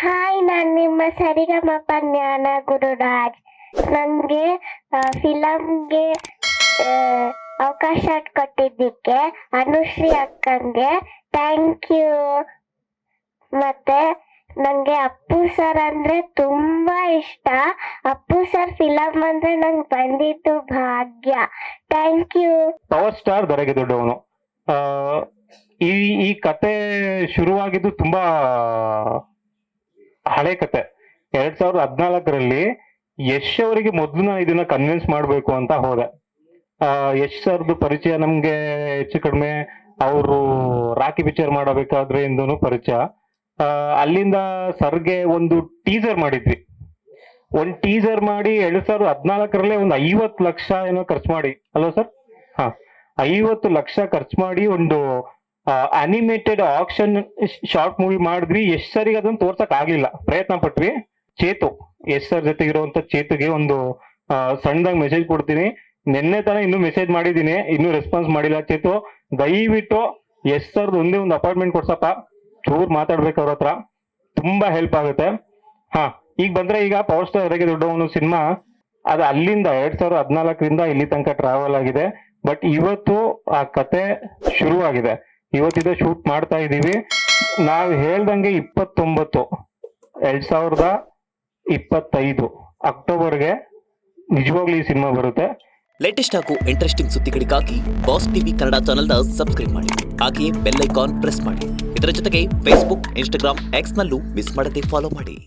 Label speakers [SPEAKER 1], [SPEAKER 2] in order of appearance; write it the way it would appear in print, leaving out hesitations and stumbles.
[SPEAKER 1] Hi, ನಾನು ನಿಮ್ಮ ಸರಿಗಮಪ ಜ್ಞಾನ ಗುರುರಾಜ್. ನನಗೆ ಫಿಲಮ್ಗೆ ಅವಕಾಶ ಕೊಟ್ಟಿದ್ದಕ್ಕೆ ಅನುಶ್ರೀ ಅಕ್ಕಂಗೆ ಥ್ಯಾಂಕ್ ಯು. ಮತ್ತೆ ನನಗೆ ಅಪ್ಪು ಸರ್ ಅಂದರೆ ತುಂಬ ಇಷ್ಟ. ಅಪ್ಪು ಸರ್ ಫಿಲಮ್ ಅಂದರೆ ನಂಗೆ ಬಂದಿದ್ದು ಭಾಗ್ಯ. Thank you.
[SPEAKER 2] ಪವರ್ ಸ್ಟಾರ್ ದೊರೆಗೆ ದೊಡ್ಡವನು. ಈ ಈ ಕತೆ ಶುರುವಾಗಿದ್ದು ತುಂಬಾ ಹಳೆ ಕತೆ. 2014ರಲ್ಲಿ ಯಶ್ ಅವರಿಗೆ ಮೊದಲು ನಾನು ಇದನ್ನ ಕನ್ವಿನ್ಸ್ ಮಾಡಬೇಕು ಅಂತ ಹೋದೆ. ಯಶ್ ಸರ್ದು ಪರಿಚಯ ನಮ್ಗೆ ಹೆಚ್ಚು ಕಡಿಮೆ ಅವರು ರಾಕಿ ಪಿಕ್ಚರ್ ಮಾಡಬೇಕಾದ್ರೆ ಇಂದನು ಪರಿಚಯ. ಅಲ್ಲಿಂದ ಸರ್ಗೆ ಒಂದು ಟೀಸರ್ ಮಾಡಿದ್ವಿ. ಒಂದು ಟೀಸರ್ ಮಾಡಿ 2014ರಲ್ಲೇ ಒಂದು 50 ಲಕ್ಷ ಏನೋ ಖರ್ಚು ಮಾಡಿ ಅಲ್ವಾ ಸರ್? 50 ಲಕ್ಷ ಖರ್ಚು ಮಾಡಿ ಒಂದು ಅನಿಮೇಟೆಡ್ ಆಕ್ಷನ್ ಶಾರ್ಟ್ ಮೂವಿ ಮಾಡಿದ್ವಿ. ಯಶ್ ಸರಿಗೆ ಅದನ್ನ ತೋರ್ಸಕ್ ಆಗ್ಲಿಲ್ಲ, ಪ್ರಯತ್ನ ಪಟ್ವಿ. ಚೇತು, ಯಶ್ ಸರ್ ಜೊತೆಗಿರುವಂತ ಚೇತುಗೆ ಒಂದು ಸಣ್ಣದಾಗಿ ಮೆಸೇಜ್ ಕೊಡ್ತೀನಿ. ನಿನ್ನೆ ತಾನೇ ಇನ್ನೂ ಮೆಸೇಜ್ ಮಾಡಿದೀನಿ, ಇನ್ನೂ ರೆಸ್ಪಾನ್ಸ್ ಮಾಡಿಲ್ಲ. ಚೇತು, ದಯವಿಟ್ಟು ಯಶ್ ಸರ್ದು ಒಂದೇ ಒಂದು ಅಪಾಯಿಂಟ್ಮೆಂಟ್ ಕೊಡ್ಸಪ್ಪ, ಚೂರ್ ಮಾತಾಡ್ಬೇಕು ಅವ್ರ ಹತ್ರ, ತುಂಬಾ ಹೆಲ್ಪ್ ಆಗುತ್ತೆ. ಈಗ ಬಂದ್ರೆ ಈಗ ಪವರ್ ಸ್ಟಾರ್ ದೊರೆಗೆ ದೊಡ್ಡವನು ಸಿನಿಮಾ ಅದು ಅಲ್ಲಿಂದ 2014ರಿಂದ ಇಲ್ಲಿ ತನಕ ಟ್ರಾವೆಲ್ ಆಗಿದೆ. ಬಟ್ ಇವತ್ತು ಆ ಕತೆ ಶುರುವಾಗಿದೆ. ಇವತ್ತಿದೆ ಶೂಟ್ ಮಾಡ್ತಾ ಇದೀವಿ. ನಾವು ಹೇಳ್ದಂಗೆ 29 2025 ಅಕ್ಟೋಬರ್ಗೆ ನಿಜವಾಗ್ಲೂ ಈ ಸಿನಿಮಾ ಬರುತ್ತೆ.
[SPEAKER 3] ಲೇಟೆಸ್ಟ್ ಹಾಗೂ ಇಂಟ್ರೆಸ್ಟಿಂಗ್ ಸುದ್ದಿಗಳಿಗಾಗಿ ಬಾಸ್ ಟಿವಿ ಕನ್ನಡ ಚಾನೆಲ್ನ ಸಬ್ಸ್ಕ್ರೈಬ್ ಮಾಡಿ. ಹಾಗೆಯೇ ಬೆಲ್ ಐಕಾನ್ ಪ್ರೆಸ್ ಮಾಡಿ. ಇದರ ಜೊತೆಗೆ ಫೇಸ್ಬುಕ್, ಇನ್ಸ್ಟಾಗ್ರಾಮ್, ಎಕ್ಸ್ ನಲ್ಲೂ ಮಿಸ್ ಮಾಡದೆ ಫಾಲೋ ಮಾಡಿ.